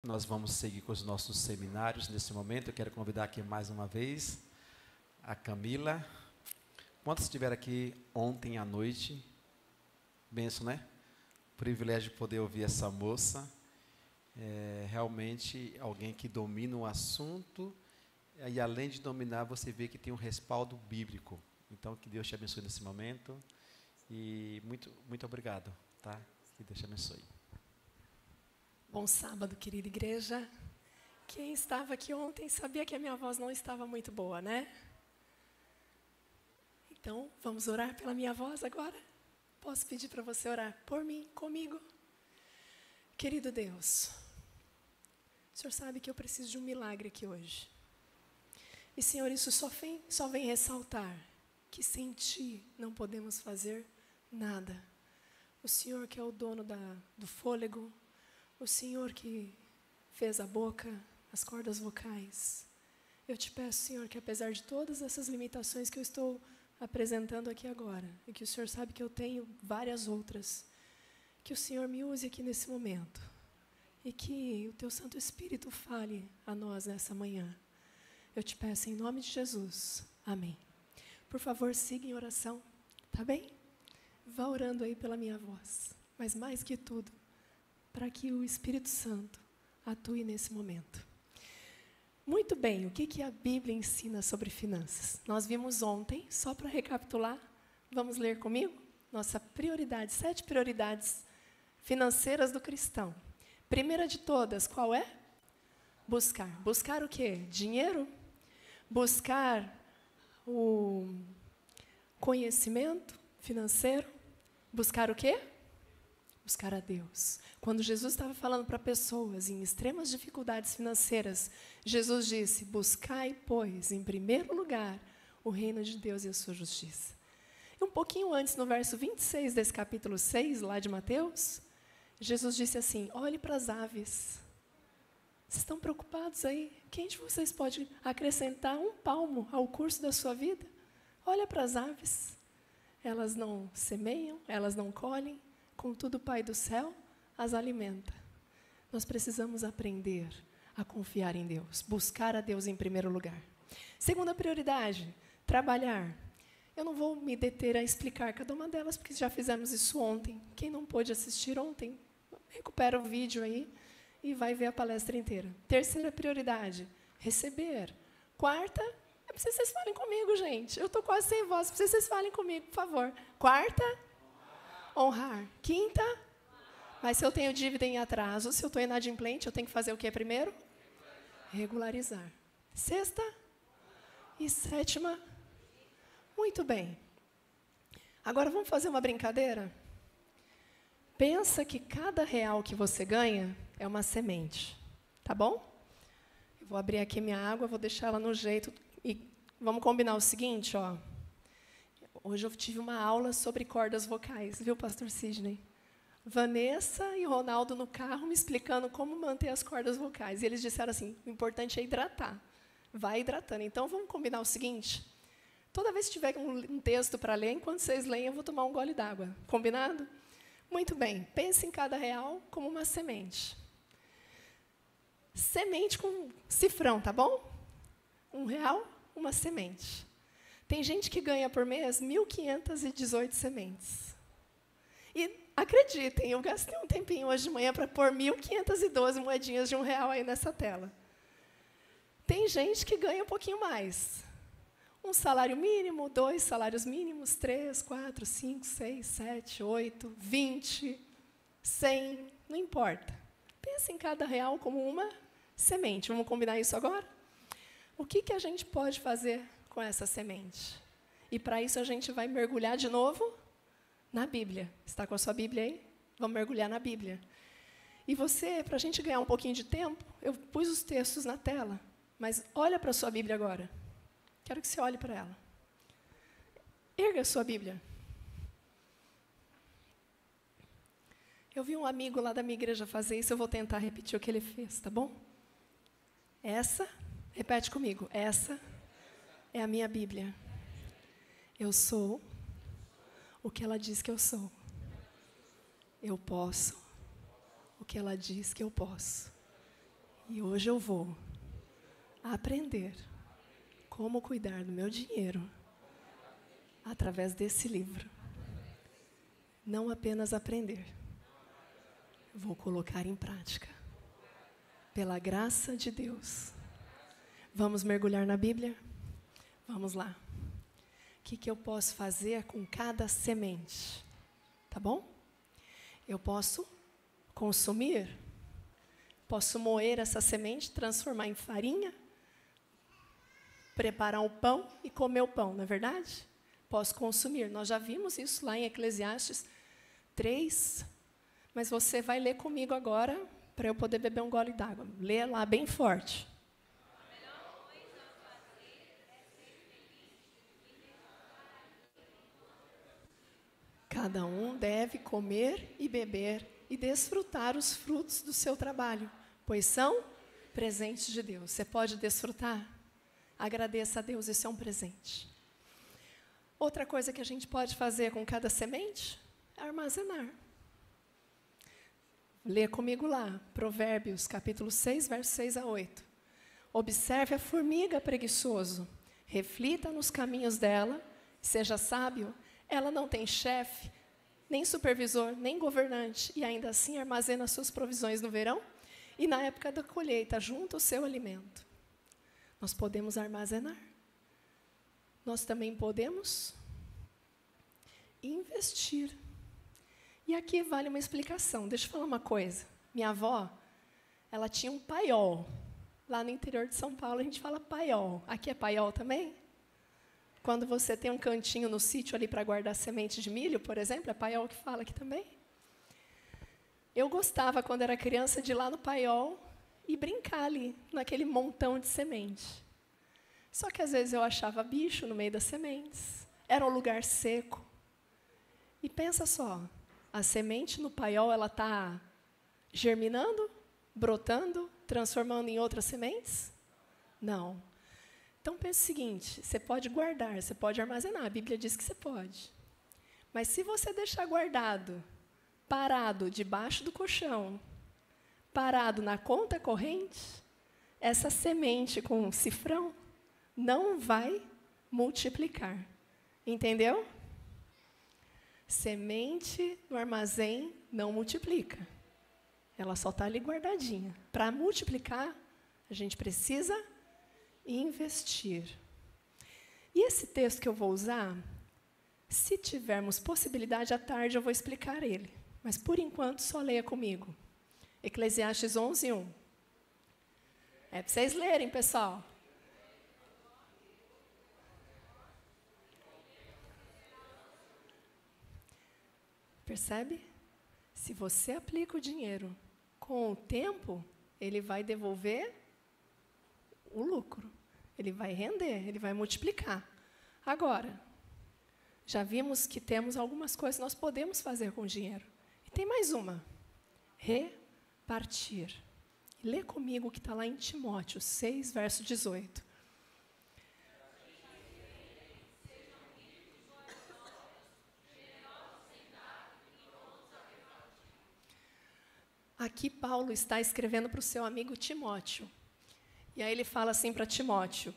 Nós vamos seguir com os nossos seminários nesse momento. Eu quero convidar aqui mais uma vez a Camila. Quantos estiveram aqui ontem à noite? Benção, né? Privilégio de poder ouvir essa moça. É realmente alguém que domina o assunto. E além de dominar, você vê que tem um respaldo bíblico. Então, que Deus te abençoe nesse momento. E muito obrigado, tá? Que Deus te abençoe. Bom sábado, querida igreja. Quem estava aqui ontem sabia que a minha voz não estava muito boa, né? Então, vamos orar pela minha voz agora? Posso pedir para você orar por mim, comigo? Querido Deus, o Senhor sabe que eu preciso de um milagre aqui hoje. E, Senhor, isso só vem ressaltar que sem Ti não podemos fazer nada. O Senhor que é o dono do fôlego, o Senhor que fez a boca, as cordas vocais. Eu te peço, Senhor, que apesar de todas essas limitações que eu estou apresentando aqui agora, e que o Senhor sabe que eu tenho várias outras, que o Senhor me use aqui nesse momento, e que o Teu Santo Espírito fale a nós nessa manhã. Eu te peço em nome de Jesus. Amém. Por favor, siga em oração, tá bem? Vá orando aí pela minha voz, mas mais que tudo, para que o Espírito Santo atue nesse momento. Muito bem, o que a Bíblia ensina sobre finanças? Nós vimos ontem, só para recapitular, vamos ler comigo? Nossa prioridade, 7 prioridades financeiras do cristão. Primeira de todas, qual é? Buscar. Buscar o quê? Dinheiro? Buscar o conhecimento financeiro? Buscar o quê? Buscar a Deus. Quando Jesus estava falando para pessoas em extremas dificuldades financeiras, Jesus disse: buscai, pois, em primeiro lugar, o reino de Deus e a sua justiça. E um pouquinho antes, no verso 26 desse capítulo 6, lá de Mateus, Jesus disse assim: olhe para as aves. Vocês estão preocupados aí? Quem de vocês pode acrescentar um palmo ao curso da sua vida? Olha para as aves. Elas não semeiam, elas não colhem, contudo o Pai do céu as alimenta. Nós precisamos aprender a confiar em Deus, buscar a Deus em primeiro lugar. Segunda prioridade, trabalhar. Eu não vou me deter a explicar cada uma delas, porque já fizemos isso ontem. Quem não pôde assistir ontem, recupera o vídeo aí e vai ver a palestra inteira. Terceira prioridade, receber. Quarta, é preciso que vocês falem comigo, gente. Eu estou quase sem voz, preciso que vocês falem comigo, por favor. Quarta, honrar. Quinta, mas se eu tenho dívida em atraso, se eu estou inadimplente, eu tenho que fazer o que primeiro? Regularizar. Sexta e sétima. Muito bem. Agora vamos fazer uma brincadeira? Pensa que cada real que você ganha é uma semente, tá bom? Eu vou abrir aqui minha água, vou deixar ela no jeito e vamos combinar o seguinte, ó. Hoje eu tive uma aula sobre cordas vocais, viu, pastor Sidney? Vanessa e Ronaldo no carro me explicando como manter as cordas vocais. E eles disseram assim, o importante é hidratar. Vai hidratando. Então, vamos combinar o seguinte. Toda vez que tiver um texto para ler, enquanto vocês leem, eu vou tomar um gole d'água. Combinado? Muito bem. Pense em cada real como uma semente. Semente com cifrão, tá bom? R$1, uma semente. Tem gente que ganha por mês 1.518 sementes. E acreditem, eu gastei um tempinho hoje de manhã para pôr 1.512 moedinhas de R$1 aí nessa tela. Tem gente que ganha um pouquinho mais. Um salário mínimo, 2 salários mínimos, 3, 4, 5, 6, 7, 8, 20, 100, não importa. Pense em cada real como uma semente. Vamos combinar isso agora? O que a gente pode fazer com essa semente? E para isso a gente vai mergulhar de novo na Bíblia. Está com a sua Bíblia aí? Vamos mergulhar na Bíblia. E você, para a gente ganhar um pouquinho de tempo, eu pus os textos na tela, mas olha para a sua Bíblia agora. Quero que você olhe para ela. Erga a sua Bíblia. Eu vi um amigo lá da minha igreja fazer isso, eu vou tentar repetir o que ele fez, tá bom? Repete comigo, essa é a minha Bíblia. Eu sou o que ela diz que eu sou. Eu posso o que ela diz que eu posso. E hoje eu vou aprender como cuidar do meu dinheiro através desse livro. Não apenas aprender, vou colocar em prática. Pela graça de Deus. Vamos mergulhar na Bíblia? Vamos lá. O que eu posso fazer com cada semente? Tá bom? Eu posso consumir, posso moer essa semente, transformar em farinha, preparar o pão e comer o pão, não é verdade? Posso consumir. Nós já vimos isso lá em Eclesiastes 3, mas você vai ler comigo agora para eu poder beber um gole d'água. Lê lá bem forte. Cada um deve comer e beber e desfrutar os frutos do seu trabalho, pois são presentes de Deus. Você pode desfrutar? Agradeça a Deus, isso é um presente. Outra coisa que a gente pode fazer com cada semente é armazenar. Lê comigo lá, Provérbios, capítulo 6, versos 6 a 8. Observe a formiga preguiçoso, reflita nos caminhos dela, seja sábio. Ela não tem chefe, nem supervisor, nem governante, e ainda assim armazena suas provisões no verão e na época da colheita, junto ao seu alimento. Nós podemos armazenar. Nós também podemos investir. E aqui vale uma explicação. Deixa eu falar uma coisa. Minha avó, ela tinha um paiol. Lá no interior de São Paulo a gente fala paiol. Aqui é paiol também? Quando você tem um cantinho no sítio ali para guardar semente de milho, por exemplo, é paiol que fala aqui também. Eu gostava, quando era criança, de ir lá no paiol e brincar ali, naquele montão de semente. Só que às vezes eu achava bicho no meio das sementes. Era um lugar seco. E pensa só, a semente no paiol, ela está germinando, brotando, transformando em outras sementes? Não. Então, pense o seguinte, você pode guardar, você pode armazenar, a Bíblia diz que você pode. Mas se você deixar guardado, parado debaixo do colchão, parado na conta corrente, essa semente com um cifrão não vai multiplicar. Entendeu? Semente no armazém não multiplica. Ela só está ali guardadinha. Para multiplicar, a gente precisa investir. E esse texto que eu vou usar, se tivermos possibilidade, à tarde eu vou explicar ele. Mas, por enquanto, só leia comigo. Eclesiastes 11, 1. É para vocês lerem, pessoal. Percebe? Se você aplica o dinheiro com o tempo, ele vai devolver o lucro. Ele vai render, ele vai multiplicar. Agora, já vimos que temos algumas coisas que nós podemos fazer com o dinheiro. E tem mais uma. Repartir. Lê comigo o que está lá em Timóteo 6, verso 18. Aqui Paulo está escrevendo para o seu amigo Timóteo. E aí ele fala assim para Timóteo: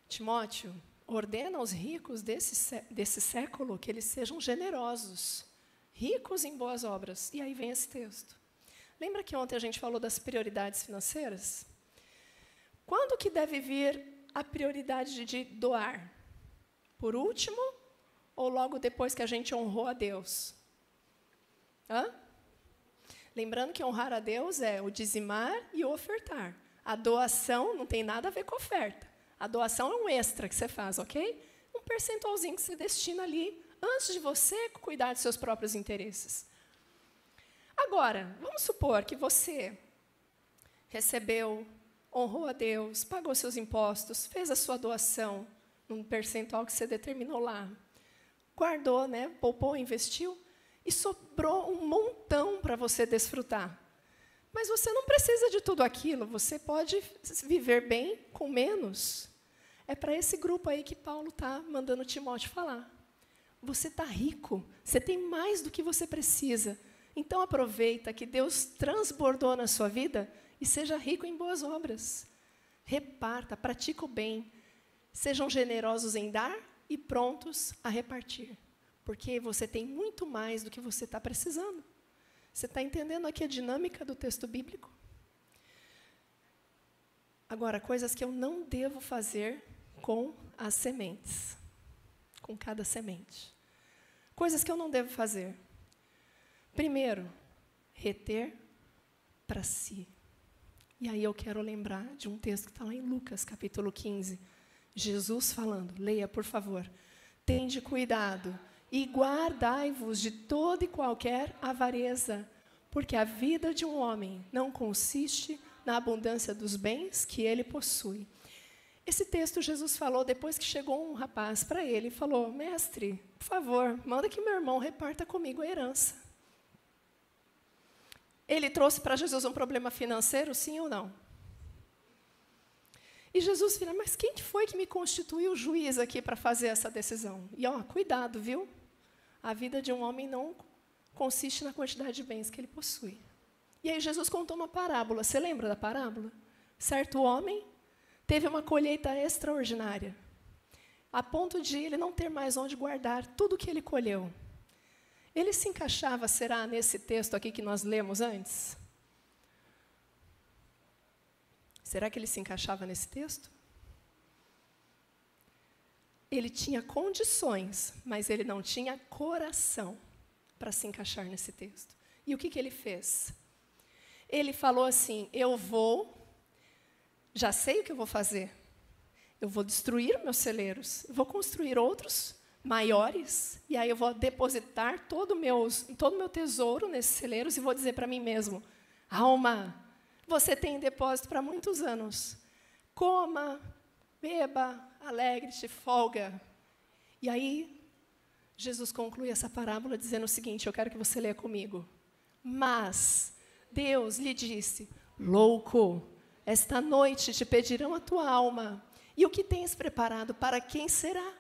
Timóteo, ordena aos ricos desse século que eles sejam generosos, ricos em boas obras. E aí vem esse texto. Lembra que ontem a gente falou das prioridades financeiras? Quando que deve vir a prioridade de doar? Por último ou logo depois que a gente honrou a Deus? Hã? Lembrando que honrar a Deus é o dizimar e o ofertar. A doação não tem nada a ver com a oferta. A doação é um extra que você faz, ok? Um percentualzinho que você destina ali, antes de você cuidar dos seus próprios interesses. Agora, vamos supor que você recebeu, honrou a Deus, pagou seus impostos, fez a sua doação num percentual que você determinou lá, guardou, né, poupou, investiu, e sobrou um montão para você desfrutar. Mas você não precisa de tudo aquilo, você pode viver bem com menos. É para esse grupo aí que Paulo está mandando Timóteo falar. Você está rico, você tem mais do que você precisa. Então aproveita que Deus transbordou na sua vida e seja rico em boas obras. Reparta, pratica o bem, sejam generosos em dar e prontos a repartir, porque você tem muito mais do que você está precisando. Você está entendendo aqui a dinâmica do texto bíblico? Agora, coisas que eu não devo fazer com as sementes, com cada semente. Coisas que eu não devo fazer. Primeiro, reter para si. E aí eu quero lembrar de um texto que está lá em Lucas, capítulo 15. Jesus falando, leia, por favor. Tende cuidado e guardai-vos de toda e qualquer avareza, porque a vida de um homem não consiste na abundância dos bens que ele possui. Esse texto Jesus falou depois que chegou um rapaz para ele e falou, mestre, por favor, manda que meu irmão reparta comigo a herança. Ele trouxe para Jesus um problema financeiro, sim ou não? E Jesus falou, mas quem foi que me constituiu juiz aqui para fazer essa decisão? E cuidado, viu? A vida de um homem não consiste na quantidade de bens que ele possui. E aí Jesus contou uma parábola. Você lembra da parábola? Certo homem teve uma colheita extraordinária, a ponto de ele não ter mais onde guardar tudo o que ele colheu. Ele se encaixava, será, nesse texto aqui que nós lemos antes? Será que ele se encaixava nesse texto? Ele tinha condições, mas ele não tinha coração para se encaixar nesse texto. E o que ele fez? Ele falou assim, já sei o que eu vou fazer. Eu vou destruir meus celeiros, vou construir outros maiores, e aí eu vou depositar todo o meu tesouro nesses celeiros e vou dizer para mim mesmo, alma, você tem depósito para muitos anos. Coma, beba, alegre-te, folga. E aí, Jesus conclui essa parábola dizendo o seguinte, eu quero que você leia comigo. Mas Deus lhe disse, louco, esta noite te pedirão a tua alma, e o que tens preparado para quem será?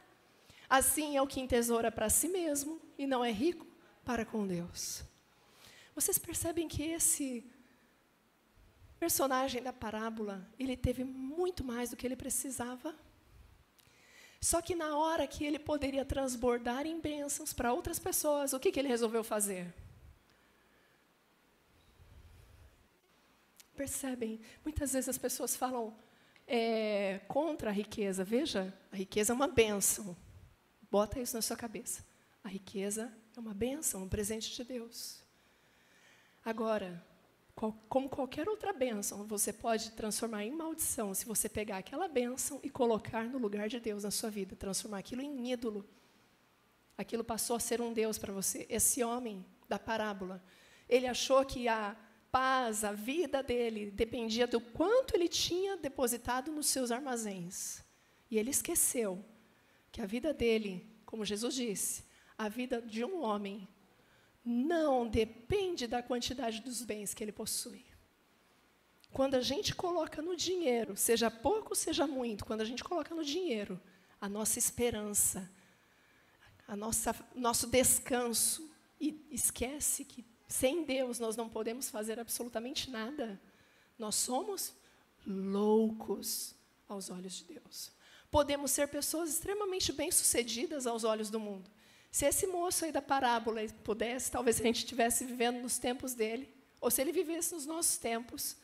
Assim é o que entesoura para si mesmo, e não é rico para com Deus. Vocês percebem que esse personagem da parábola, ele teve muito mais do que ele precisava. Só que na hora que ele poderia transbordar em bênçãos para outras pessoas, o que ele resolveu fazer? Percebem? Muitas vezes as pessoas falam contra a riqueza. Veja, a riqueza é uma bênção. Bota isso na sua cabeça. A riqueza é uma bênção, um presente de Deus. Agora, como qualquer outra bênção, você pode transformar em maldição se você pegar aquela bênção e colocar no lugar de Deus na sua vida, transformar aquilo em ídolo. Aquilo passou a ser um Deus para você. Esse homem da parábola, ele achou que a paz, a vida dele, dependia do quanto ele tinha depositado nos seus armazéns. E ele esqueceu que a vida dele, como Jesus disse, a vida de um homem não depende da quantidade dos bens que ele possui. Quando a gente coloca no dinheiro, seja pouco, seja muito, quando a gente coloca no dinheiro a nossa esperança, nosso descanso, e esquece que sem Deus nós não podemos fazer absolutamente nada, nós somos loucos aos olhos de Deus. Podemos ser pessoas extremamente bem-sucedidas aos olhos do mundo. Se esse moço aí da parábola pudesse, talvez a gente estivesse vivendo nos tempos dele, ou se ele vivesse nos nossos tempos,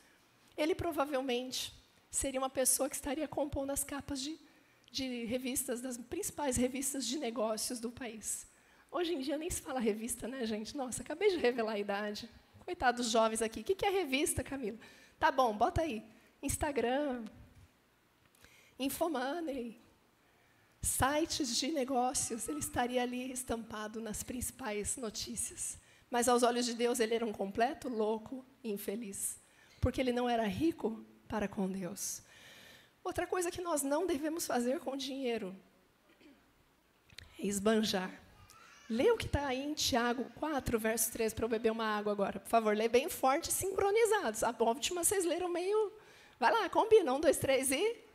ele provavelmente seria uma pessoa que estaria compondo as capas de revistas, das principais revistas de negócios do país. Hoje em dia nem se fala revista, né, gente? Nossa, acabei de revelar a idade. Coitados dos jovens aqui. O que é revista, Camila? Tá bom, bota aí. Instagram, Infomoney, sites de negócios, ele estaria ali estampado nas principais notícias. Mas aos olhos de Deus ele era um completo louco e infeliz, porque ele não era rico para com Deus. Outra coisa que nós não devemos fazer com dinheiro é esbanjar. Lê o que está aí em Tiago 4, verso 3, para eu beber uma água agora. Por favor, lê bem forte, sincronizados. A última vocês leram meio... Vai lá, combina. 1, 2, 3 e...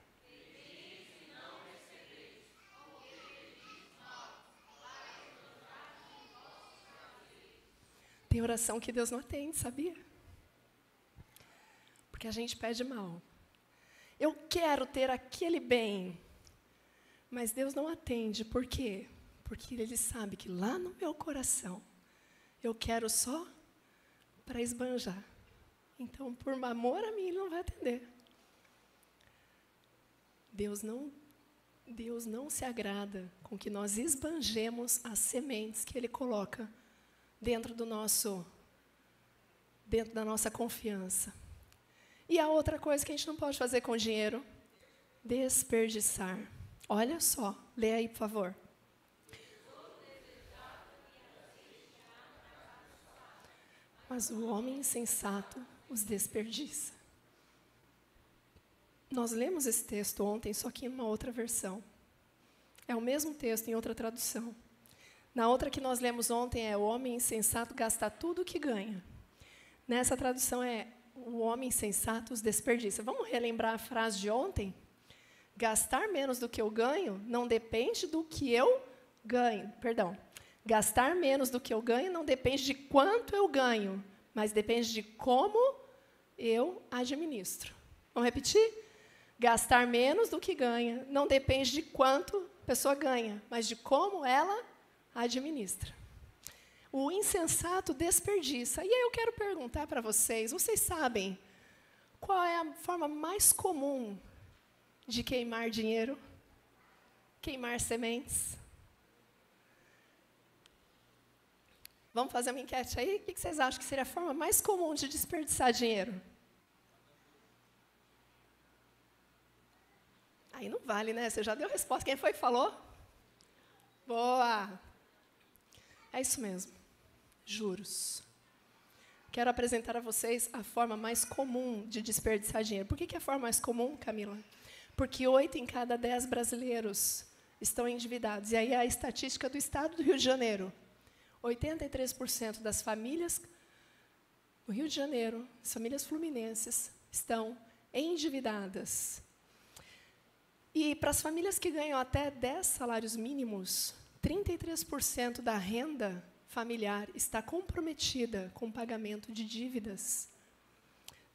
Tem oração que Deus não atende, sabia? Porque a gente pede mal. Eu quero ter aquele bem, mas Deus não atende. Por quê? Porque Ele sabe que lá no meu coração, eu quero só para esbanjar. Então, por amor a mim, Ele não vai atender. Deus não se agrada com que nós esbanjemos as sementes que Ele coloca dentro da nossa confiança. E a outra coisa que a gente não pode fazer com o dinheiro, desperdiçar. Olha só, lê aí, por favor. Mas o homem insensato os desperdiça. Nós lemos esse texto ontem, só que em uma outra versão. É o mesmo texto em outra tradução. Na outra que nós lemos ontem é: o homem insensato gasta tudo o que ganha. Nessa tradução é: o homem insensato os desperdiça. Vamos relembrar a frase de ontem? Gastar menos do que eu ganho não depende do que eu ganho. Perdão. Gastar menos do que eu ganho não depende de quanto eu ganho, mas depende de como eu administro. Vamos repetir? Gastar menos do que ganha não depende de quanto a pessoa ganha, mas de como ela administra. O insensato desperdiça. E aí eu quero perguntar para vocês sabem qual é a forma mais comum de queimar dinheiro? Queimar sementes? Vamos fazer uma enquete aí? O que vocês acham que seria a forma mais comum de desperdiçar dinheiro? Aí não vale, né? Você já deu a resposta. Quem foi que falou? Boa! É isso mesmo. Juros. Quero apresentar a vocês a forma mais comum de desperdiçar dinheiro. Por que é a forma mais comum, Camila? Porque 8 em cada 10 brasileiros estão endividados. E aí a estatística do estado do Rio de Janeiro. 83% das famílias do Rio de Janeiro, as famílias fluminenses, estão endividadas. E para as famílias que ganham até 10 salários mínimos, 33% da renda familiar está comprometida com o pagamento de dívidas.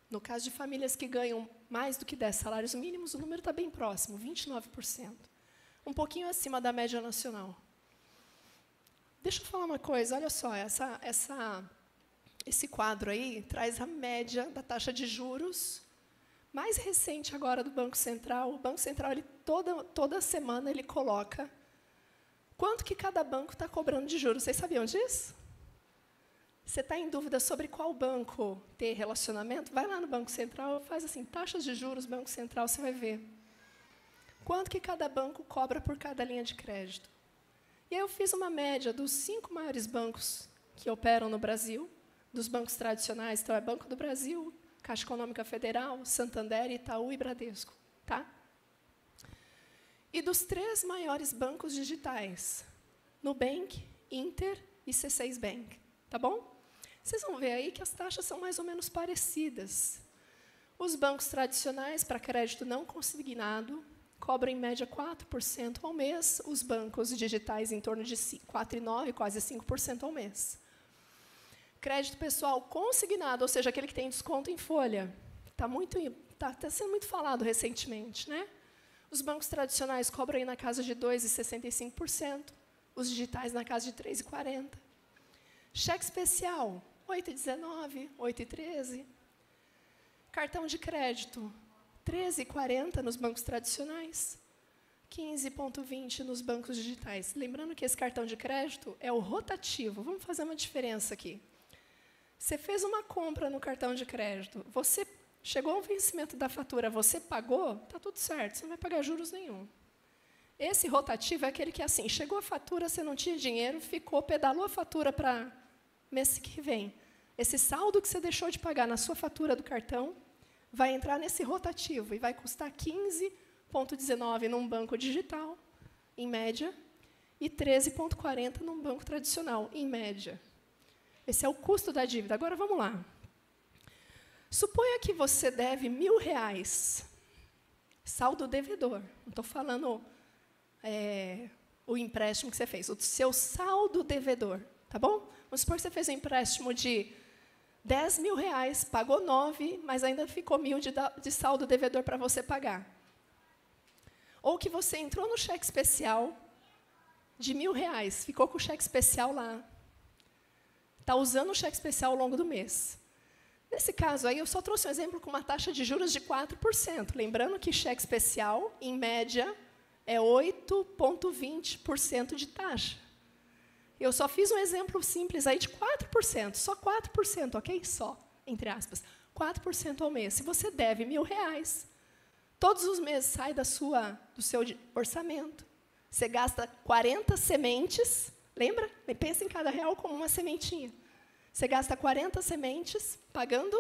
No caso de famílias que ganham mais do que 10 salários mínimos, o número está bem próximo, 29%. Um pouquinho acima da média nacional. Deixa eu falar uma coisa, olha só, esse quadro aí traz a média da taxa de juros mais recente agora do Banco Central. O Banco Central, toda semana, ele coloca quanto que cada banco está cobrando de juros. Vocês sabiam disso? Você está em dúvida sobre qual banco ter relacionamento? Vai lá no Banco Central, faz assim, taxas de juros, Banco Central, você vai ver. Quanto que cada banco cobra por cada linha de crédito? E aí eu fiz uma média dos 5 maiores bancos que operam no Brasil, dos bancos tradicionais, então é Banco do Brasil, Caixa Econômica Federal, Santander, Itaú e Bradesco. Tá? E dos 3 maiores bancos digitais, Nubank, Inter e C6 Bank. Tá bom? Vocês vão ver aí que as taxas são mais ou menos parecidas. Os bancos tradicionais, para crédito não consignado, cobram em média 4% ao mês, os bancos digitais em torno de 4,9%, quase 5% ao mês. Crédito pessoal consignado, ou seja, aquele que tem desconto em folha, está sendo muito falado recentemente, né? Os bancos tradicionais cobram aí na casa de 2,65%, os digitais na casa de 3,40%. Cheque especial, 8,19%, 8,13%. Cartão de crédito, 13,40% nos bancos tradicionais, 15,20% nos bancos digitais. Lembrando que esse cartão de crédito é o rotativo. Vamos fazer uma diferença aqui. Você fez uma compra no cartão de crédito, você chegou ao vencimento da fatura, você pagou, está tudo certo, você não vai pagar juros nenhum. Esse rotativo é aquele que, assim, chegou a fatura, você não tinha dinheiro, pedalou a fatura para mês que vem. Esse saldo que você deixou de pagar na sua fatura do cartão vai entrar nesse rotativo e vai custar 15,19 num banco digital, em média, e 13,40 num banco tradicional, em média. Esse é o custo da dívida. Agora, vamos lá. Suponha que você deve R$1.000, saldo devedor. Não estou falando o empréstimo que você fez, o seu saldo devedor. Tá bom? Vamos supor que você fez um empréstimo de R$10.000, pagou 9, mas ainda ficou 1.000 de saldo devedor para você pagar. Ou que você entrou no cheque especial de R$1.000, ficou com o cheque especial lá. Está usando o cheque especial ao longo do mês. Nesse caso aí, eu só trouxe um exemplo com uma taxa de juros de 4%. Lembrando que cheque especial, em média, é 8,20% de taxa. Eu só fiz um exemplo simples aí de 4%, só 4%, ok? Só, entre aspas. 4% ao mês. Se você deve R$1.000, todos os meses sai do seu orçamento. Você gasta 40 sementes, lembra? Pensa em cada real como uma sementinha. Você gasta 40 sementes pagando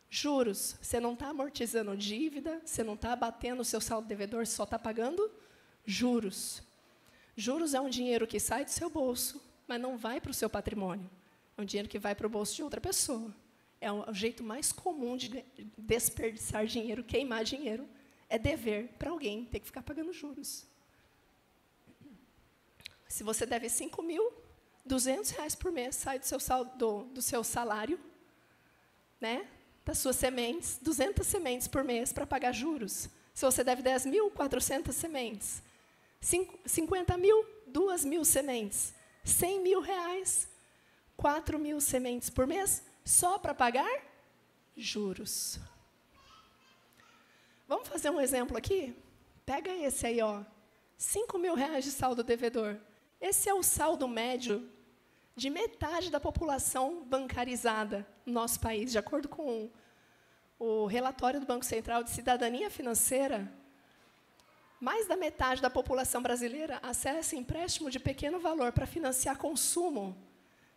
juros. Você não está amortizando dívida, você não está abatendo o seu saldo devedor, você só está pagando juros. Juros é um dinheiro que sai do seu bolso, mas não vai para o seu patrimônio. É um dinheiro que vai para o bolso de outra pessoa. É o jeito mais comum de desperdiçar dinheiro, queimar dinheiro, é dever para alguém ter que ficar pagando juros. Se você deve R$5.200 por mês, sai do seu salário, né, das suas sementes, 200 sementes por mês para pagar juros. Se você deve 10.400 sementes, 50.000, 2.000 sementes, R$100.000, 4.000 sementes por mês, só para pagar juros. Vamos fazer um exemplo aqui? Pega esse aí, ó, R$5.000 de saldo devedor. Esse é o saldo médio de metade da população bancarizada no nosso país. De acordo com o relatório do Banco Central de Cidadania Financeira, mais da metade da população brasileira acessa empréstimo de pequeno valor para financiar consumo.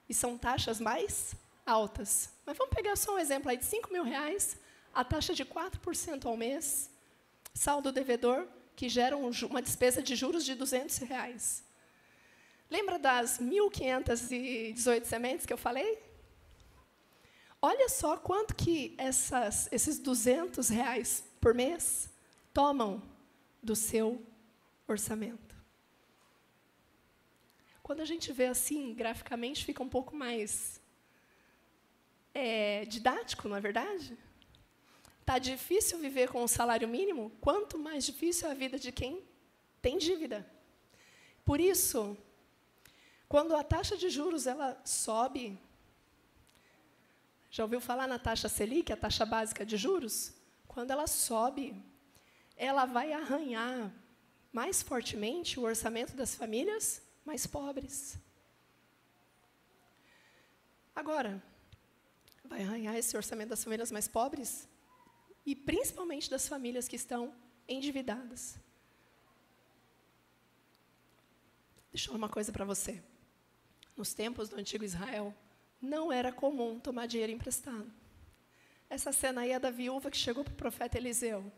E são taxas mais altas. Mas vamos pegar só um exemplo aí de R$5.000, a taxa de 4% ao mês, saldo devedor, que gera uma despesa de juros de R$200. Lembra das 1.518 sementes que eu falei? Olha só quanto que esses R$200 por mês tomam do seu orçamento. Quando a gente vê assim, graficamente, fica um pouco mais didático, não é verdade? Está difícil viver com o salário mínimo? Quanto mais difícil é a vida de quem tem dívida. Por isso, quando a taxa de juros ela sobe, já ouviu falar na taxa Selic, a taxa básica de juros? Quando ela sobe, ela vai arranhar mais fortemente o orçamento das famílias mais pobres. Agora, vai arranhar esse orçamento das famílias mais pobres e principalmente das famílias que estão endividadas. Deixa eu falar uma coisa para você. Nos tempos do antigo Israel, não era comum tomar dinheiro emprestado. Essa cena aí é da viúva que chegou para o profeta Eliseu,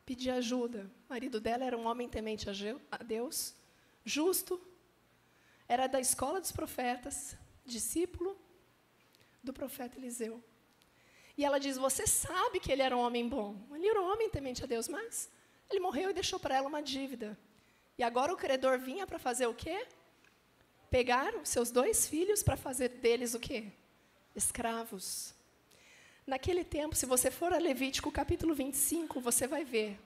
pedir ajuda. O marido dela era um homem temente a Deus, justo, era da escola dos profetas, discípulo do profeta Eliseu. E ela diz, você sabe que ele era um homem bom. Ele era um homem temente a Deus, mas ele morreu e deixou para ela uma dívida. E agora o credor vinha para fazer o quê? Pegar os seus 2 filhos para fazer deles o quê? Escravos. Naquele tempo, se você for a Levítico capítulo 25, você vai ver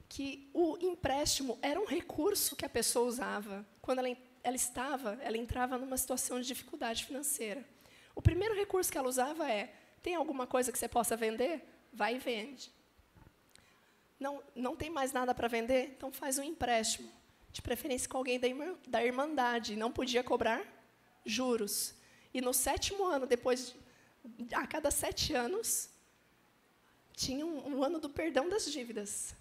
que o empréstimo era um recurso que a pessoa usava quando ela entrava numa situação de dificuldade financeira. O primeiro recurso que ela usava tem alguma coisa que você possa vender? Vai e vende. Não tem mais nada para vender? Então faz um empréstimo. De preferência com alguém da Irmandade, não podia cobrar juros. E no 7º ano, a cada 7 anos, tinha um ano do perdão das dívidas.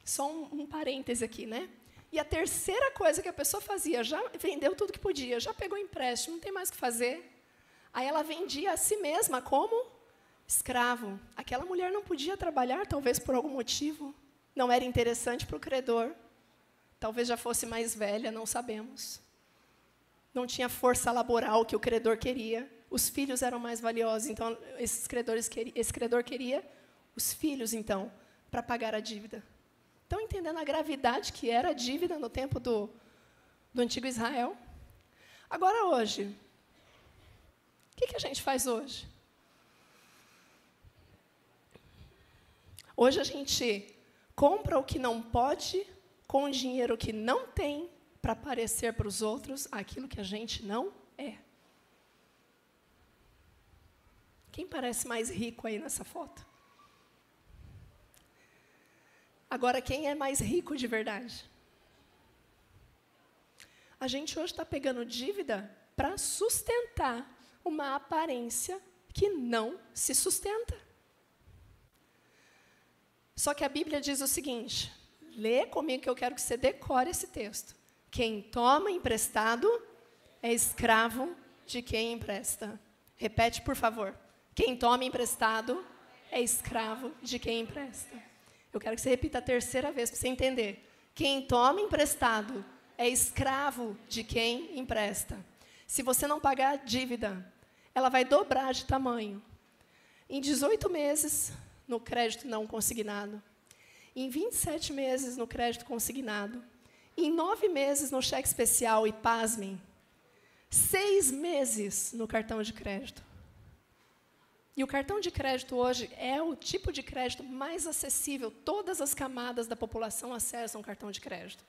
Só um parêntese aqui, né? E a terceira coisa que a pessoa fazia, já vendeu tudo que podia, já pegou empréstimo, não tem mais o que fazer. Aí ela vendia a si mesma como escravo. Aquela mulher não podia trabalhar, talvez por algum motivo. Não era interessante para o credor. Talvez já fosse mais velha, não sabemos. Não tinha força laboral que o credor queria. Os filhos eram mais valiosos, então esse credor queria os filhos, então, para pagar a dívida. Estão entendendo a gravidade que era a dívida no tempo do antigo Israel? Agora, hoje, que a gente faz hoje? Hoje a gente compra o que não pode, com o dinheiro que não tem, para parecer para os outros aquilo que a gente não é. Quem parece mais rico aí nessa foto? Agora, quem é mais rico de verdade? A gente hoje está pegando dívida para sustentar uma aparência que não se sustenta. Só que a Bíblia diz o seguinte, lê comigo que eu quero que você decore esse texto. Quem toma emprestado é escravo de quem empresta. Repete, por favor. Quem toma emprestado é escravo de quem empresta. Eu quero que você repita a terceira vez para você entender. Quem toma emprestado é escravo de quem empresta. Se você não pagar a dívida, ela vai dobrar de tamanho. Em 18 meses, no crédito não consignado. Em 27 meses, no crédito consignado. Em 9 meses, no cheque especial. E, pasmem, 6 meses no cartão de crédito. E o cartão de crédito hoje é o tipo de crédito mais acessível. Todas as camadas da população acessam o cartão de crédito.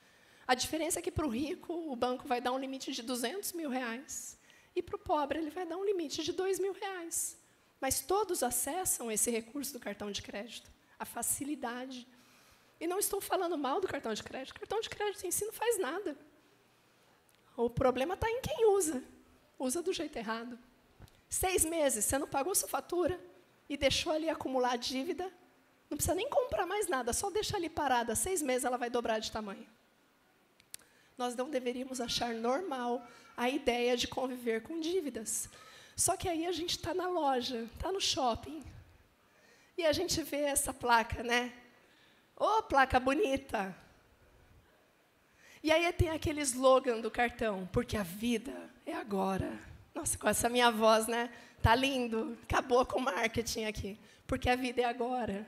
A diferença é que, para o rico, o banco vai dar um limite de R$200 mil. E, para o pobre, ele vai dar um limite de R$2.000. Mas todos acessam esse recurso do cartão de crédito. A facilidade. E não estou falando mal do cartão de crédito. O cartão de crédito em si não faz nada. O problema está em quem usa. Usa do jeito errado. 6 meses, você não pagou sua fatura e deixou ali acumular dívida. Não precisa nem comprar mais nada, só deixa ali parada. 6 meses ela vai dobrar de tamanho. Nós não deveríamos achar normal a ideia de conviver com dívidas. Só que aí a gente está na loja, está no shopping, e a gente vê essa placa, né? Ô, placa bonita! E aí tem aquele slogan do cartão, porque a vida é agora. Nossa, com essa minha voz, né? Tá lindo, acabou com o marketing aqui, porque a vida é agora.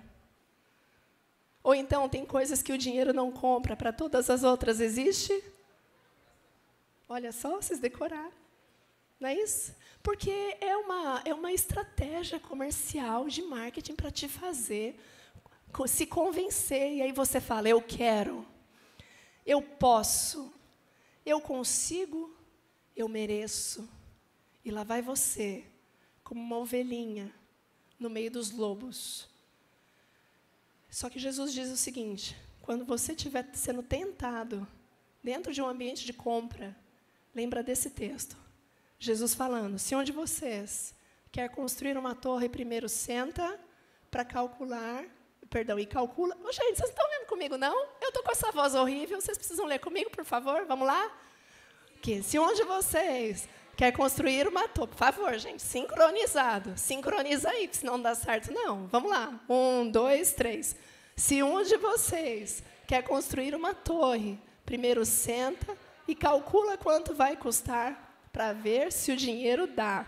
Ou então, tem coisas que o dinheiro não compra, para todas as outras existe? Olha só, vocês decoraram. Não é isso? Porque é uma estratégia comercial de marketing para te fazer se convencer. E aí você fala, eu quero, eu posso, eu consigo, eu mereço. E lá vai você, como uma ovelhinha, no meio dos lobos. Só que Jesus diz o seguinte, quando você estiver sendo tentado dentro de um ambiente de compra, lembra desse texto. Jesus falando, se um de vocês quer construir uma torre, primeiro senta para calcular, e calcula. Oh, gente, vocês não estão lendo comigo, não? Eu estou com essa voz horrível, vocês precisam ler comigo, por favor, vamos lá? Que se um de vocês quer construir uma torre, por favor, gente, sincronizado, sincroniza aí, senão não dá certo, não. Vamos lá, 1, 2, 3. Se um de vocês quer construir uma torre, primeiro senta e calcula quanto vai custar para ver se o dinheiro dá.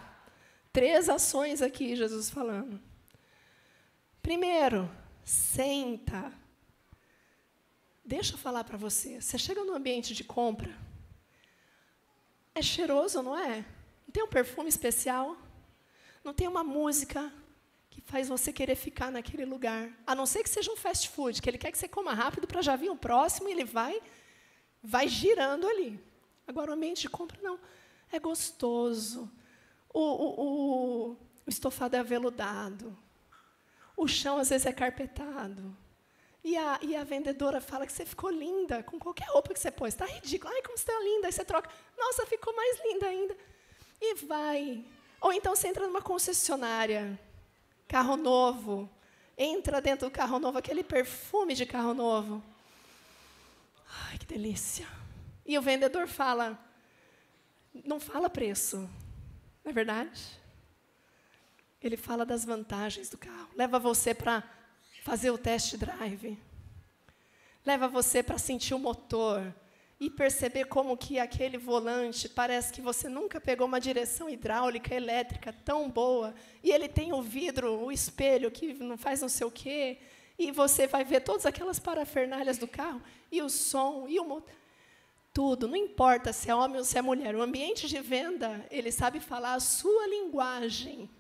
3 ações aqui, Jesus falando. Primeiro, senta. Deixa eu falar para você. Você chega num ambiente de compra, é cheiroso, não é? Não tem um perfume especial? Não tem uma música que faz você querer ficar naquele lugar? A não ser que seja um fast food, que ele quer que você coma rápido para já vir o próximo e ele vai girando ali. Agora, o ambiente de compra, não. É gostoso. O estofado é aveludado. O chão, às vezes, é carpetado. E a vendedora fala que você ficou linda com qualquer roupa que você pôs. Está ridículo. Ai, como você está linda. Aí você troca. Nossa, ficou mais linda ainda. E vai. Ou então você entra numa concessionária, carro novo. Entra dentro do carro novo, aquele perfume de carro novo. Ai, que delícia. E o vendedor fala, não fala preço, não é verdade? Ele fala das vantagens do carro. Leva você para fazer o test drive. Leva você para sentir o motor e perceber como que aquele volante parece que você nunca pegou uma direção hidráulica, elétrica tão boa. E ele tem o vidro, o espelho que não faz não sei o quê. E você vai ver todas aquelas parafernálias do carro, e o som, e o motor. Tudo, não importa se é homem ou se é mulher. O ambiente de venda, ele sabe falar a sua linguagem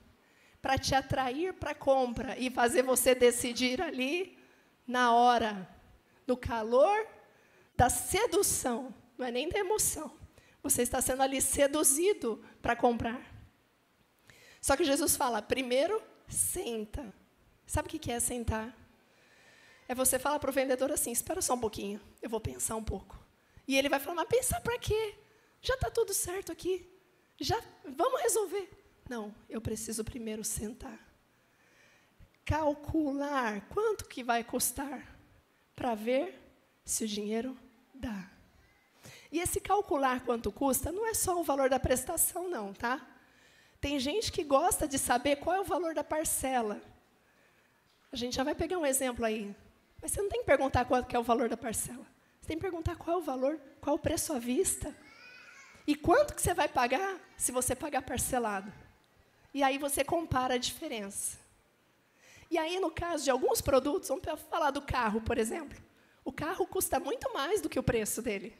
para te atrair para a compra e fazer você decidir ali na hora, no calor da sedução, não é nem da emoção. Você está sendo ali seduzido para comprar. Só que Jesus fala, primeiro, senta. Sabe o que é sentar? É você falar para o vendedor assim, espera só um pouquinho, eu vou pensar um pouco. E ele vai falar, mas pensar para quê? Já está tudo certo aqui. Já, vamos resolver. Não, eu preciso primeiro sentar. Calcular quanto que vai custar para ver se o dinheiro dá. E esse calcular quanto custa não é só o valor da prestação, não, tá? Tem gente que gosta de saber qual é o valor da parcela. A gente já vai pegar um exemplo aí. Mas você não tem que perguntar qual que é o valor da parcela. Você tem que perguntar qual é o valor, qual é o preço à vista. E quanto que você vai pagar se você pagar parcelado. E aí você compara a diferença. E aí, no caso de alguns produtos, vamos falar do carro, por exemplo. O carro custa muito mais do que o preço dele.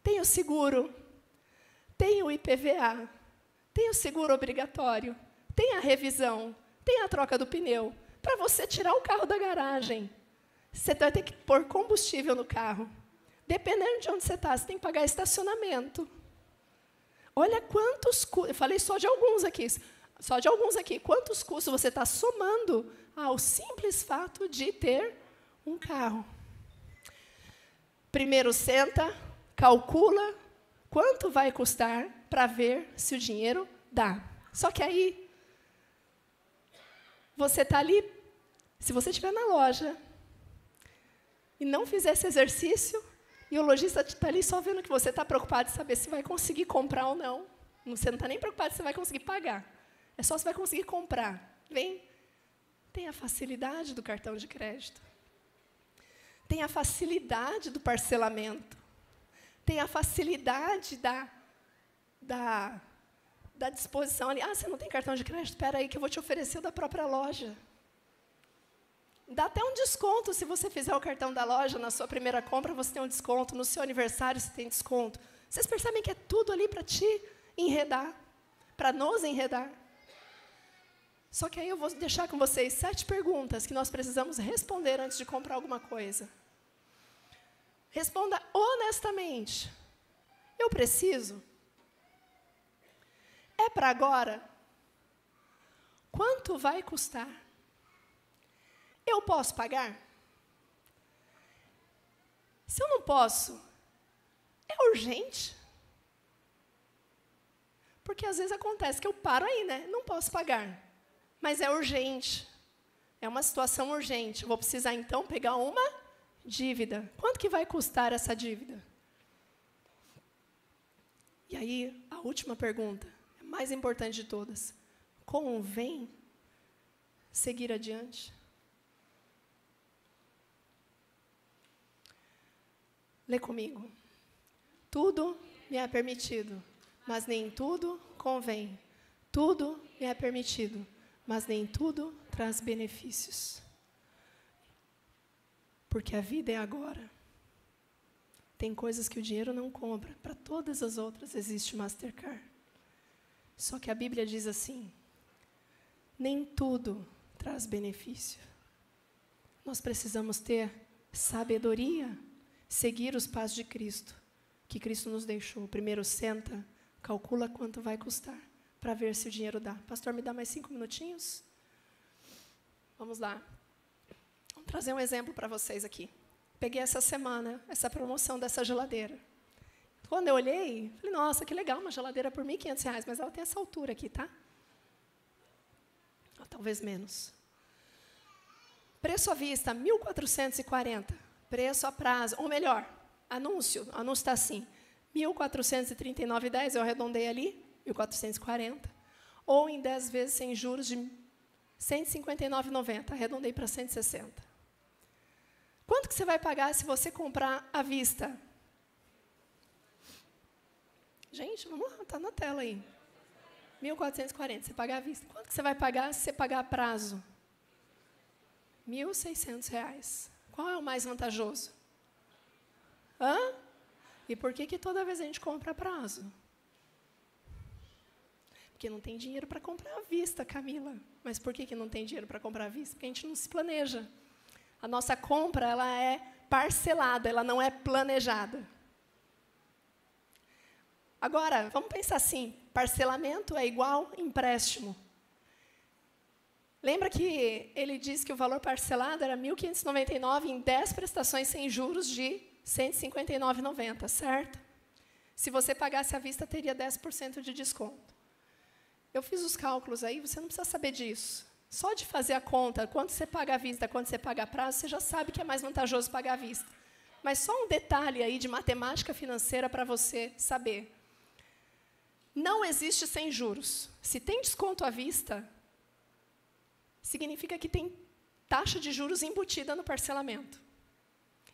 Tem o seguro, tem o IPVA, tem o seguro obrigatório, tem a revisão, tem a troca do pneu. Para você tirar o carro da garagem, você vai ter que pôr combustível no carro. Dependendo de onde você está, você tem que pagar estacionamento. Olha quantos custos, eu falei só de alguns aqui. Quantos custos você está somando ao simples fato de ter um carro? Primeiro senta, calcula quanto vai custar para ver se o dinheiro dá. Só que aí, você está ali, se você estiver na loja e não fizer esse exercício, e o lojista está ali só vendo que você está preocupado em saber se vai conseguir comprar ou não. Você não está nem preocupado se vai conseguir pagar. É só se vai conseguir comprar. Vem, tem a facilidade do cartão de crédito. Tem a facilidade do parcelamento. Tem a facilidade da disposição ali. Ah, você não tem cartão de crédito? Espera aí que eu vou te oferecer o da própria loja. Dá até um desconto se você fizer o cartão da loja na sua primeira compra, você tem um desconto. No seu aniversário, você tem desconto. Vocês percebem que é tudo ali para te enredar, para nos enredar. Só que aí eu vou deixar com vocês 7 perguntas que nós precisamos responder antes de comprar alguma coisa. Responda honestamente. Eu preciso? É para agora? Quanto vai custar? Eu posso pagar? Se eu não posso, é urgente? Porque às vezes acontece que eu paro aí, né? Não posso pagar, mas é urgente. É uma situação urgente. Eu vou precisar, então, pegar uma dívida. Quanto que vai custar essa dívida? E aí, a última pergunta, a mais importante de todas. Convém seguir adiante? Lê comigo. Tudo me é permitido, mas nem tudo convém. Tudo me é permitido, mas nem tudo traz benefícios. Porque a vida é agora. Tem coisas que o dinheiro não compra. Para todas as outras existe o Mastercard. Só que a Bíblia diz assim, nem tudo traz benefício. Nós precisamos ter sabedoria, seguir os passos de Cristo, que Cristo nos deixou. Primeiro senta, calcula quanto vai custar, para ver se o dinheiro dá. Pastor, me dá mais 5 minutinhos? Vamos lá. Vou trazer um exemplo para vocês aqui. Peguei essa semana, essa promoção dessa geladeira. Quando eu olhei, falei, nossa, que legal, uma geladeira por R$ 1.500, mas ela tem essa altura aqui, tá? Ou talvez menos. Preço à vista, R$ 1.440. Preço a prazo, ou melhor, anúncio está assim, R$ 1.439,10, eu arredondei ali, 1.440, ou em 10 vezes sem juros de R$ 159,90, arredondei para 160. Quanto que você vai pagar se você comprar à vista? Gente, vamos lá, está na tela aí. 1.440, você pagar à vista. Quanto que você vai pagar se você pagar a prazo? R$ 1.600. Qual é o mais vantajoso? Hã? E por que toda vez a gente compra a prazo? Porque não tem dinheiro para comprar à vista, Camila. Mas por que não tem dinheiro para comprar à vista? Porque a gente não se planeja. A nossa compra, ela é parcelada, ela não é planejada. Agora, vamos pensar assim, parcelamento é igual empréstimo. Lembra que ele disse que o valor parcelado era R$ 1.599 em 10 prestações sem juros de R$ 159,90, certo? Se você pagasse à vista, teria 10% de desconto. Eu fiz os cálculos aí, você não precisa saber disso. Só de fazer a conta, quanto você paga à vista, quanto você paga a prazo, você já sabe que é mais vantajoso pagar à vista. Mas só um detalhe aí de matemática financeira para você saber. Não existe sem juros. Se tem desconto à vista, significa que tem taxa de juros embutida no parcelamento.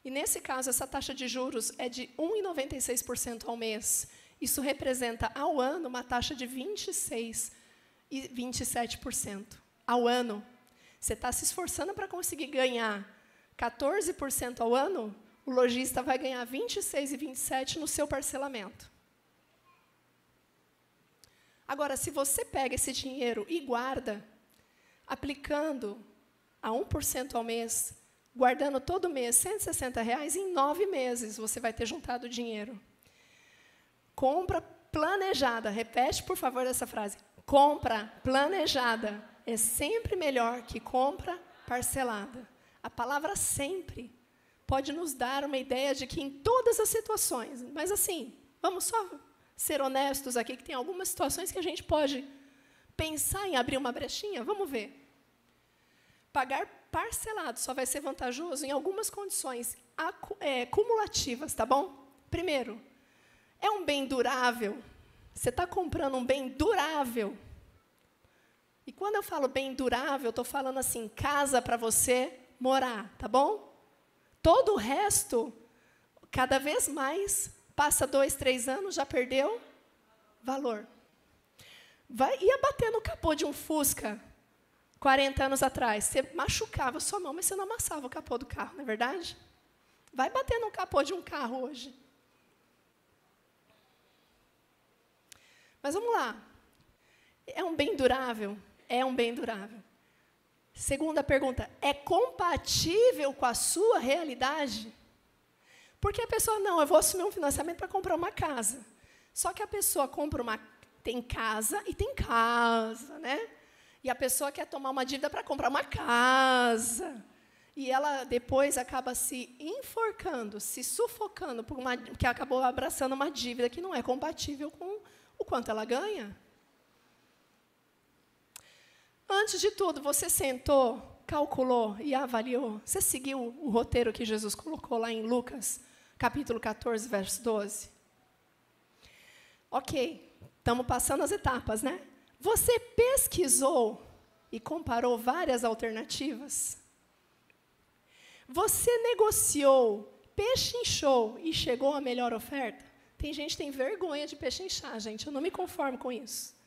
E, nesse caso, essa taxa de juros é de 1,96% ao mês. Isso representa, ao ano, uma taxa de 26% e 27%. Ao ano. Você está se esforçando para conseguir ganhar 14% ao ano, o lojista vai ganhar 26% e 27% no seu parcelamento. Agora, se você pega esse dinheiro e guarda, aplicando a 1% ao mês, guardando todo mês R$ 160, em 9 meses você vai ter juntado dinheiro. Compra planejada, repete, por favor, essa frase. Compra planejada é sempre melhor que compra parcelada. A palavra sempre pode nos dar uma ideia de que em todas as situações, mas assim, vamos só ser honestos aqui, que tem algumas situações que a gente pode pensar em abrir uma brechinha, vamos ver. Pagar parcelado só vai ser vantajoso em algumas condições cumulativas, tá bom? Primeiro, é um bem durável. Você está comprando um bem durável. E quando eu falo bem durável, eu estou falando assim, casa para você morar, tá bom? Todo o resto, cada vez mais, passa 2, 3 anos, já perdeu valor. Ia bater no capô de um Fusca 40 anos atrás. Você machucava a sua mão, mas você não amassava o capô do carro, não é verdade? Vai bater no capô de um carro hoje. Mas vamos lá. É um bem durável? É um bem durável. Segunda pergunta, é compatível com a sua realidade? Porque a pessoa, não, eu vou assumir um financiamento para comprar uma casa. Só que a pessoa tem casa e tem casa, né? E a pessoa quer tomar uma dívida para comprar uma casa. E ela depois acaba se enforcando, se sufocando, porque acabou abraçando uma dívida que não é compatível com o quanto ela ganha. Antes de tudo, você sentou, calculou e avaliou? Você seguiu o roteiro que Jesus colocou lá em Lucas, capítulo 14, verso 12? Ok, estamos passando as etapas, né? Você pesquisou e comparou várias alternativas? Você negociou, pechinchou e chegou à melhor oferta? Tem gente que tem vergonha de pechinchar, gente. Eu não me conformo com isso.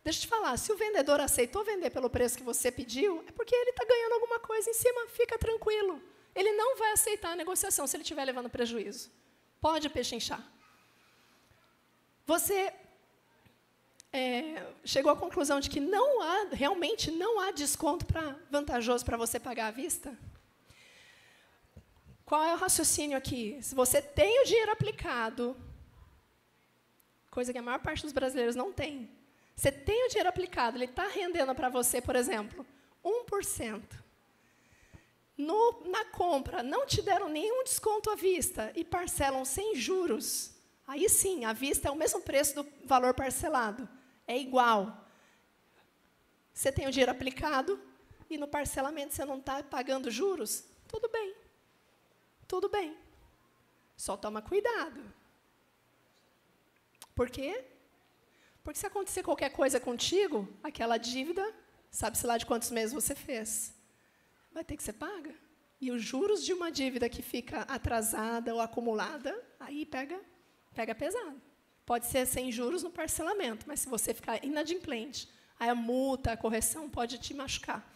Deixa eu te falar, se o vendedor aceitou vender pelo preço que você pediu, é porque ele está ganhando alguma coisa em cima, fica tranquilo. Ele não vai aceitar a negociação se ele estiver levando prejuízo. Pode pechinchar. Você chegou à conclusão de que realmente não há desconto vantajoso para você pagar à vista? Qual é o raciocínio aqui? Se você tem o dinheiro aplicado, coisa que a maior parte dos brasileiros não tem, você tem o dinheiro aplicado, ele está rendendo para você, por exemplo, 1%. Na compra, não te deram nenhum desconto à vista e parcelam sem juros. Aí sim, à vista é o mesmo preço do valor parcelado. É igual. Você tem o dinheiro aplicado e no parcelamento você não está pagando juros? Tudo bem. Tudo bem. Só toma cuidado. Por quê? Porque se acontecer qualquer coisa contigo, aquela dívida, sabe-se lá de quantos meses você fez, vai ter que ser paga. E os juros de uma dívida que fica atrasada ou acumulada, aí pega pesado. Pode ser sem juros no parcelamento, mas se você ficar inadimplente, aí a multa, a correção pode te machucar.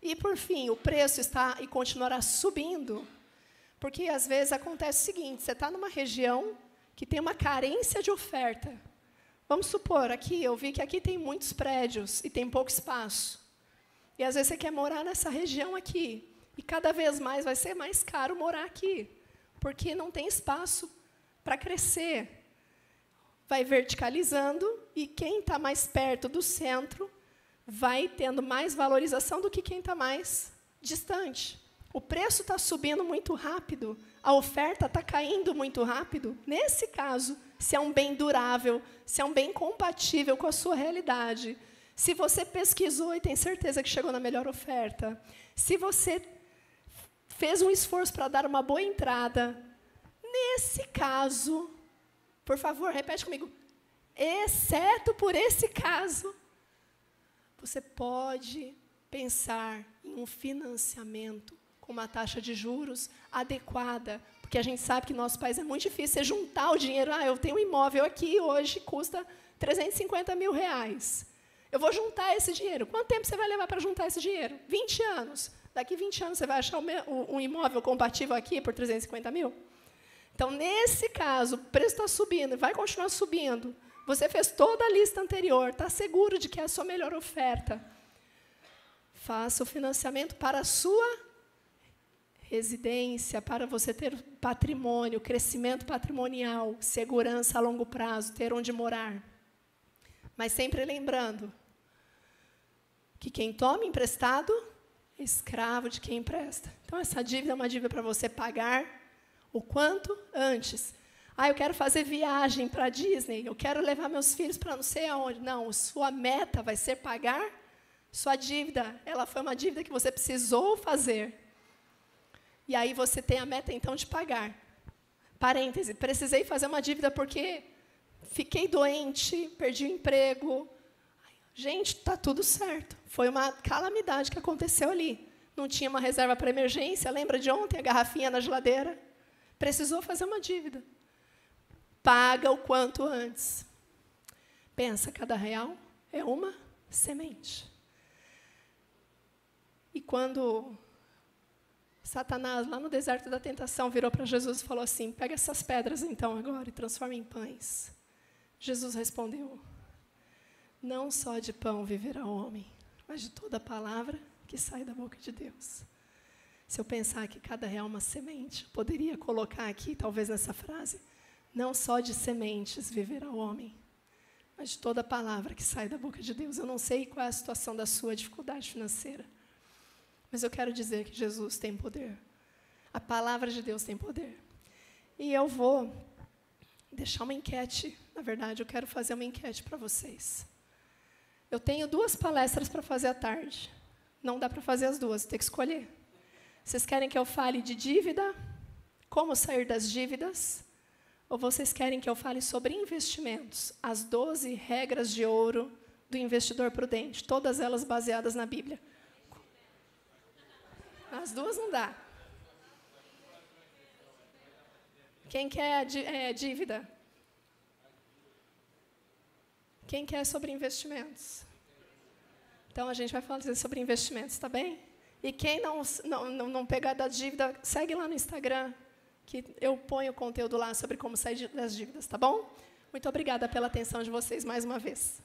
E, por fim, o preço está e continuará subindo, Porque, às vezes, acontece o seguinte, você está numa região que tem uma carência de oferta. Vamos supor, aqui, eu vi que aqui tem muitos prédios e tem pouco espaço. E, às vezes, você quer morar nessa região aqui. E, cada vez mais, vai ser mais caro morar aqui. Porque não tem espaço para crescer. Vai verticalizando e quem está mais perto do centro vai tendo mais valorização do que quem está mais distante. O preço está subindo muito rápido, a oferta está caindo muito rápido. Nesse caso, se é um bem durável, se é um bem compatível com a sua realidade, se você pesquisou e tem certeza que chegou na melhor oferta, se você fez um esforço para dar uma boa entrada, nesse caso, por favor, repete comigo, exceto por esse caso, você pode pensar em um financiamento com uma taxa de juros adequada, porque a gente sabe que no nosso país é muito difícil você juntar o dinheiro. Eu tenho um imóvel aqui, hoje custa 350 mil reais. Eu vou juntar esse dinheiro. Quanto tempo você vai levar para juntar esse dinheiro? 20 anos. Daqui 20 anos você vai achar um imóvel compatível aqui por 350 mil? Então, nesse caso, o preço está subindo, vai continuar subindo. Você fez toda a lista anterior, está seguro de que é a sua melhor oferta. Faça o financiamento para a sua residência, para você ter patrimônio, crescimento patrimonial, segurança a longo prazo, ter onde morar. Mas sempre lembrando que quem toma emprestado é escravo de quem empresta. Então, essa dívida é uma dívida para você pagar o quanto antes. Eu quero fazer viagem para a Disney, eu quero levar meus filhos para não sei aonde. Não, sua meta vai ser pagar sua dívida. Ela foi uma dívida que você precisou fazer. E aí você tem a meta, então, de pagar. Parêntese, precisei fazer uma dívida porque fiquei doente, perdi o emprego. Gente, está tudo certo. Foi uma calamidade que aconteceu ali. Não tinha uma reserva para emergência, lembra de ontem, a garrafinha na geladeira? Precisou fazer uma dívida. Paga o quanto antes. Pensa, cada real é uma semente. E quando Satanás, lá no deserto da tentação, virou para Jesus e falou assim, pega essas pedras, então, agora, e transforma em pães. Jesus respondeu, não só de pão viverá o homem, mas de toda palavra que sai da boca de Deus. Se eu pensar que cada real é uma semente, eu poderia colocar aqui, talvez nessa frase, não só de sementes viverá o homem, mas de toda palavra que sai da boca de Deus. Eu não sei qual é a situação da sua dificuldade financeira, mas eu quero dizer que Jesus tem poder. A palavra de Deus tem poder. E eu vou deixar uma enquete. Na verdade, eu quero fazer uma enquete para vocês. Eu tenho 2 palestras para fazer à tarde. Não dá para fazer as 2, tem que escolher. Vocês querem que eu fale de dívida? Como sair das dívidas? Ou vocês querem que eu fale sobre investimentos? As 12 regras de ouro do investidor prudente, todas elas baseadas na Bíblia. As 2 não dá. Quem quer dívida? Quem quer sobre investimentos? Então, a gente vai falar sobre investimentos, tá bem? E quem não pegar da dívida, segue lá no Instagram, que eu ponho conteúdo lá sobre como sair das dívidas, tá bom? Muito obrigada pela atenção de vocês mais uma vez.